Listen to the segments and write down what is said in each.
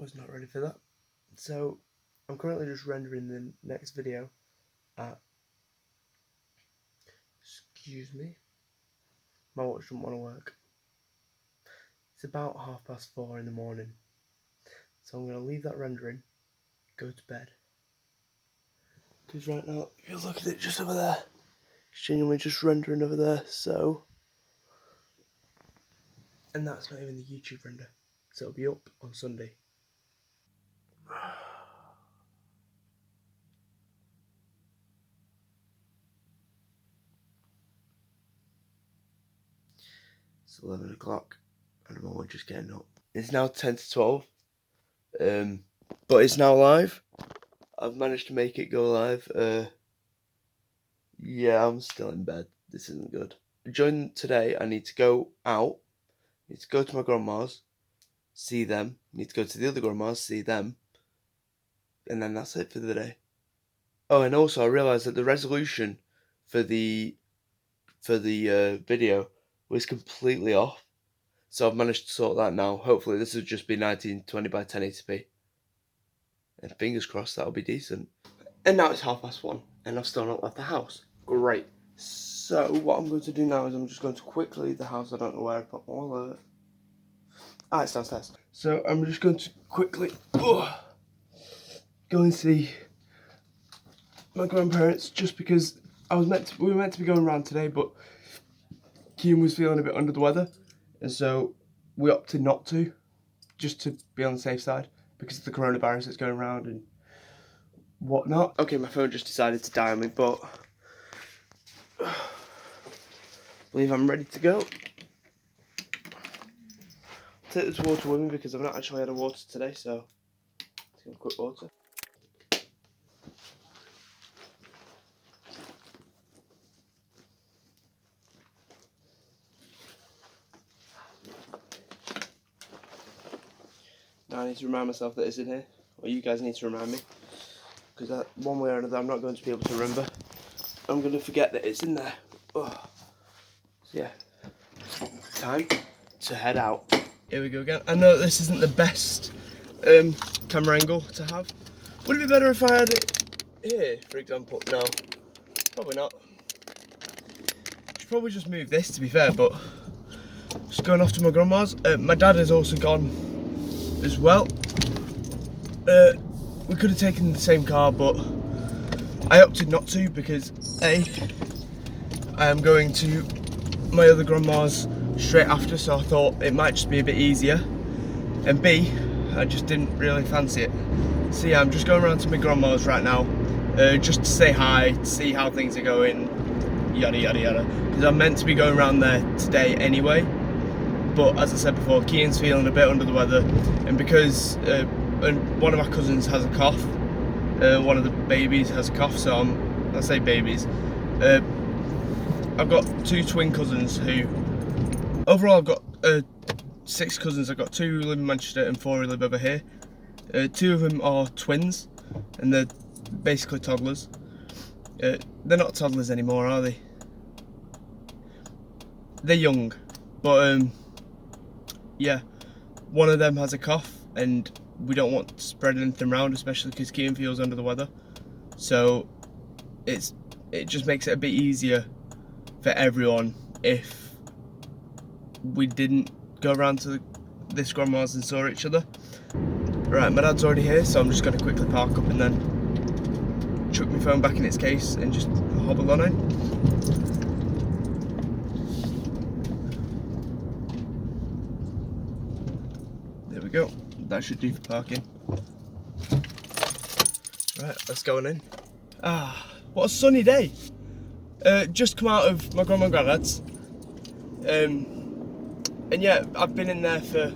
Was not ready for that. So I'm currently just rendering the next video at, excuse me, my watch doesn't want to work. It's about 4:30 in the morning. So I'm going to leave that rendering, go to bed. Because right now, if you look at it just over there, it's genuinely just rendering over there, so. And that's not even the YouTube render. So it'll be up on Sunday. It's 11 o'clock and I'm only just getting up. It's now 10 to 12. But it's now live. I've managed to make it go live. Yeah, I'm still in bed. This isn't good. During today, I need to go out. I need to go to my grandma's, see them. I need to go to the other grandma's, see them. And then that's it for the day. Oh, and also I realised that the resolution for the video was completely off. So I've managed to sort that now. Hopefully this will just be 1920 by 1080p. And fingers crossed that'll be decent. And now it's 1:30 and I've still not left the house. Great. So what I'm going to do now is I'm just going to quickly leave the house. I don't know where I put my wallet. It's downstairs. So I'm just going to quickly go and see my grandparents, just because we were meant to be going around today, but Kian was feeling a bit under the weather, and so we opted not to, just to be on the safe side because of the coronavirus that's going around and whatnot. Okay, my phone just decided to die on me, but I believe I'm ready to go. Take this water with me because I've not actually had a water today, so let's get a quick water. Now I need to remind myself that it's in here, or you guys need to remind me, because one way or another I'm not going to be able to remember. I'm going to forget that it's in there. So yeah, time to head out. Here we go again. I know this isn't the best camera angle to have. Would it be better if I had it here, for example? No, probably not. Should probably just move this, to be fair, but just going off to my grandma's. My dad has also gone as well. We could have taken the same car, but I opted not to because A, I am going to my other grandma's straight after, so I thought it might just be a bit easier, and B, I just didn't really fancy it. So yeah, I'm just going around to my grandma's right now, just to say hi, to see how things are going, yada yada yada, because I'm meant to be going around there today anyway, but as I said before, Kian's feeling a bit under the weather, and because one of my cousins has a cough, one of the babies has a cough, so I say babies, I've got two twin cousins who, overall I've got 6 cousins. I've got 2 who live in Manchester and 4 who live over here. 2 of them are twins, and they're basically toddlers. They're not toddlers anymore, are they? They're young, but yeah, one of them has a cough, and we don't want to spread anything around, especially because Kian feels under the weather. So it just makes it a bit easier for everyone if we didn't go around to this grandma's and saw each other. Right, my dad's already here, so I'm just going to quickly park up and then chuck my phone back in its case and just hobble on in. There we go, that should do for parking. Right, let's go on in. What a sunny day. Just come out of my grandma and granddad's. And yeah, I've been in there for,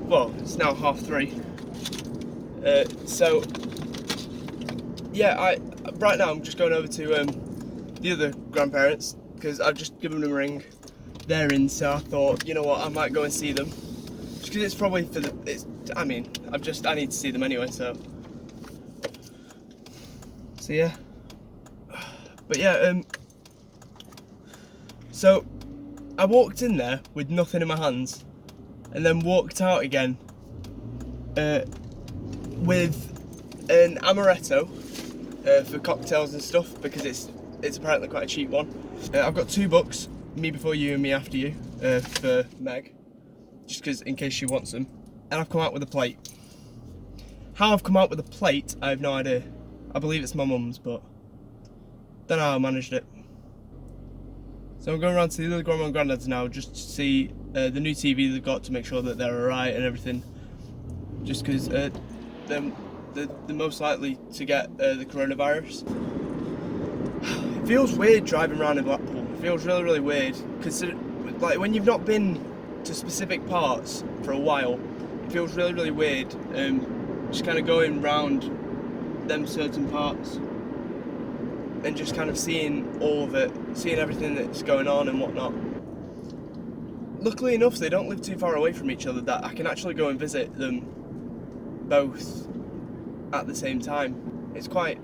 well, it's now 3:30. So yeah, right now I'm just going over to the other grandparents because I've just given them a ring. They're in, so I thought, you know what, I might go and see them. Just because it's probably for I need to see them anyway, so yeah. But yeah, so I walked in there with nothing in my hands and then walked out again with an amaretto for cocktails and stuff, because it's apparently quite a cheap one. I've got 2 books, Me Before You and Me After You, for Meg, just because in case she wants them. And I've come out with a plate. How I've come out with a plate, I have no idea. I believe it's my mum's, but don't know how I managed it. So I'm going around to the other grandma and granddads now, just to see the new TV they've got, to make sure that they're alright and everything. Just because they're most likely to get the coronavirus. It feels weird driving around in Blackpool. It feels really, really weird. Like when you've not been to specific parts for a while, it feels really, really weird. Just kind of going round them certain parts and just kind of seeing all of it, seeing everything that's going on and whatnot. Luckily enough, they don't live too far away from each other that I can actually go and visit them both at the same time. It's quite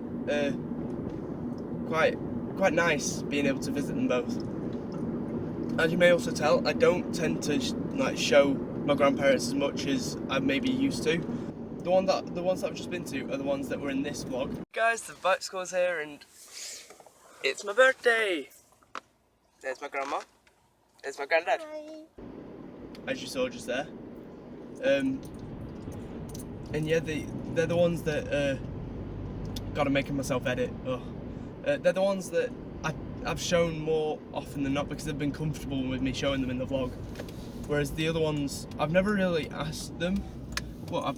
nice being able to visit them both. As you may also tell, I don't tend to like show my grandparents as much as I maybe used to. The ones that I've just been to are the ones that were in this vlog. Guys, the bike school's here and it's my birthday. There's my grandma. There's my granddad. Hi. As you saw just there. And yeah, they're the ones that gotta make myself edit. They're the ones that I've shown more often than not because they've been comfortable with me showing them in the vlog. Whereas the other ones, I've never really asked them. Well,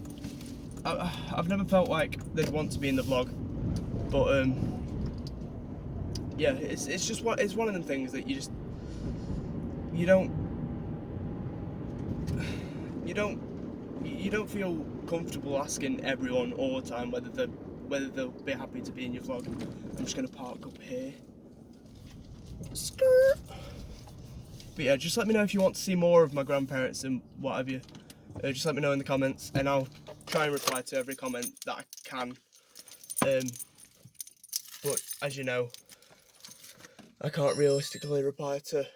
I've never felt like they'd want to be in the vlog. But yeah, it's one of them things that you don't feel comfortable asking everyone all the time whether they'll be happy to be in your vlog. I'm just gonna park up here. Skirt. But yeah, just let me know if you want to see more of my grandparents and what have you. Just let me know in the comments, and I'll try and reply to every comment that I can. But as you know, I can't realistically reply to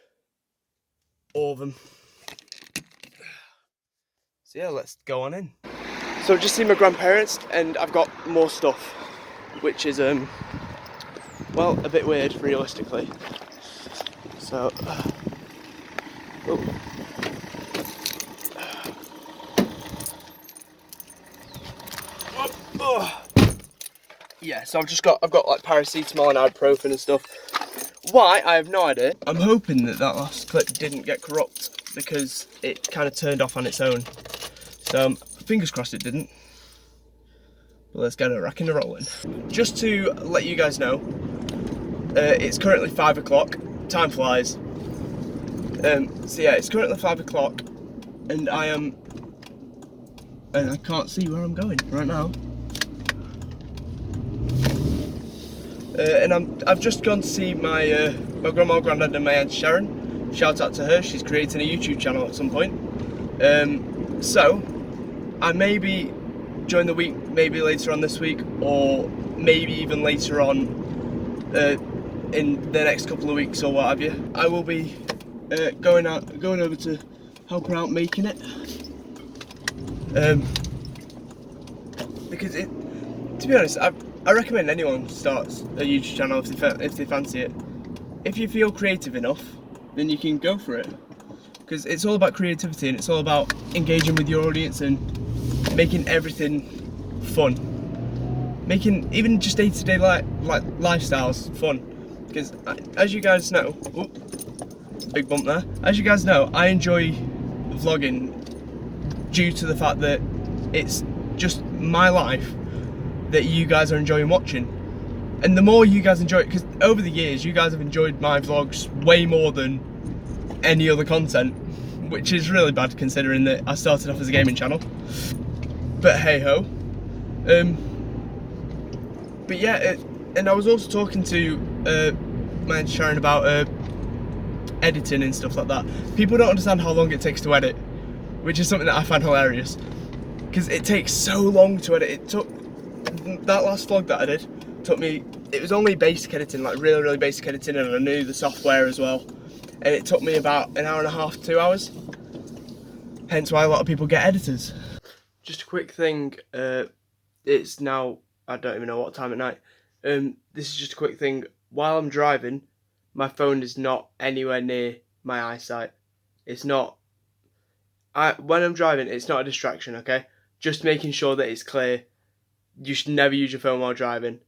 all of them. So yeah, let's go on in. So I've just seen my grandparents and I've got more stuff, which is well, a bit weird realistically. So yeah, so I've got like paracetamol and ibuprofen and stuff. Why? I have no idea. I'm hoping that last clip didn't get corrupt because it kind of turned off on its own. So fingers crossed it didn't. But let's get it rocking and rolling. Just to let you guys know, it's currently 5 o'clock. Time flies. So yeah, it's currently 5 o'clock, and I can't see where I'm going right now. And I've just gone to see my grandma, granddad, and my aunt Sharon. Shout out to her. She's creating a YouTube channel at some point. So I may be during the week, maybe later on this week, or maybe even later on in the next couple of weeks or what have you. I will be going over to help her out making it. Because to be honest, I recommend anyone starts a YouTube channel if they fancy it. If you feel creative enough, then you can go for it. Because it's all about creativity and it's all about engaging with your audience and making everything fun. Making even just day-to-day lifestyles fun. Because as you guys know, big bump there. As you guys know, I enjoy vlogging due to the fact that it's just my life that you guys are enjoying watching. And the more you guys enjoy it, because over the years you guys have enjoyed my vlogs way more than any other content, which is really bad considering that I started off as a gaming channel. But hey ho. But yeah, and I was also talking to my aunt Sharon about editing and stuff like that. People don't understand how long it takes to edit, which is something that I find hilarious. Because it takes so long to edit. It took, that last vlog that I did, it was only basic editing, like really, really basic editing, and I knew the software as well. And it took me about an hour and a half, 2 hours. Hence why a lot of people get editors. Just a quick thing. It's now, I don't even know what time at night. This is just a quick thing. While I'm driving, my phone is not anywhere near my eyesight. It's not. When I'm driving, it's not a distraction. Okay, just making sure that it's clear. You should never use your phone while driving.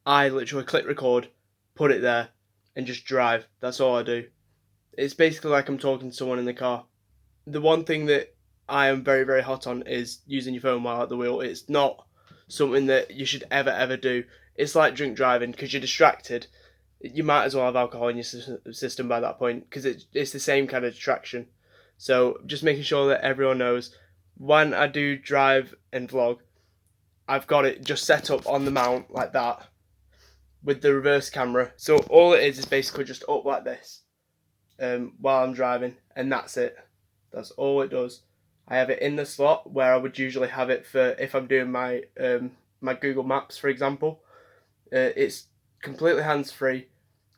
I literally click record, put it there, and just drive. That's all I do. It's basically like I'm talking to someone in the car. The one thing that I am very, very hot on is using your phone while at the wheel. It's not something that you should ever do. It's like drink driving because you're distracted. You might as well have alcohol in your system by that point because it's the same kind of distraction. So just making sure that everyone knows when I do drive and vlog, I've got it just set up on the mount like that with the reverse camera. So all it is basically just up like this while I'm driving, and that's it. That's all it does. I have it in the slot where I would usually have it for if I'm doing my my Google Maps, for example. It's completely hands-free,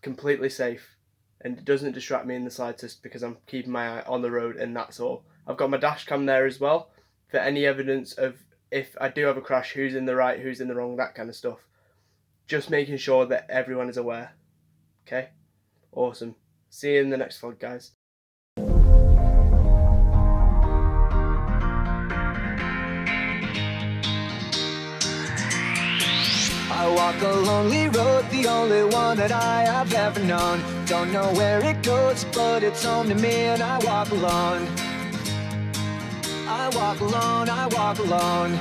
completely safe, and it doesn't distract me in the slightest because I'm keeping my eye on the road, and that's all. I've got my dash cam there as well for any evidence of if I do have a crash, who's in the right, who's in the wrong, that kind of stuff. Just making sure that everyone is aware. Okay? Awesome. See you in the next vlog, guys. I walk a lonely road, the only one that I have ever known. Don't know where it goes, but it's home to me, and I walk alone. I walk alone, I walk alone.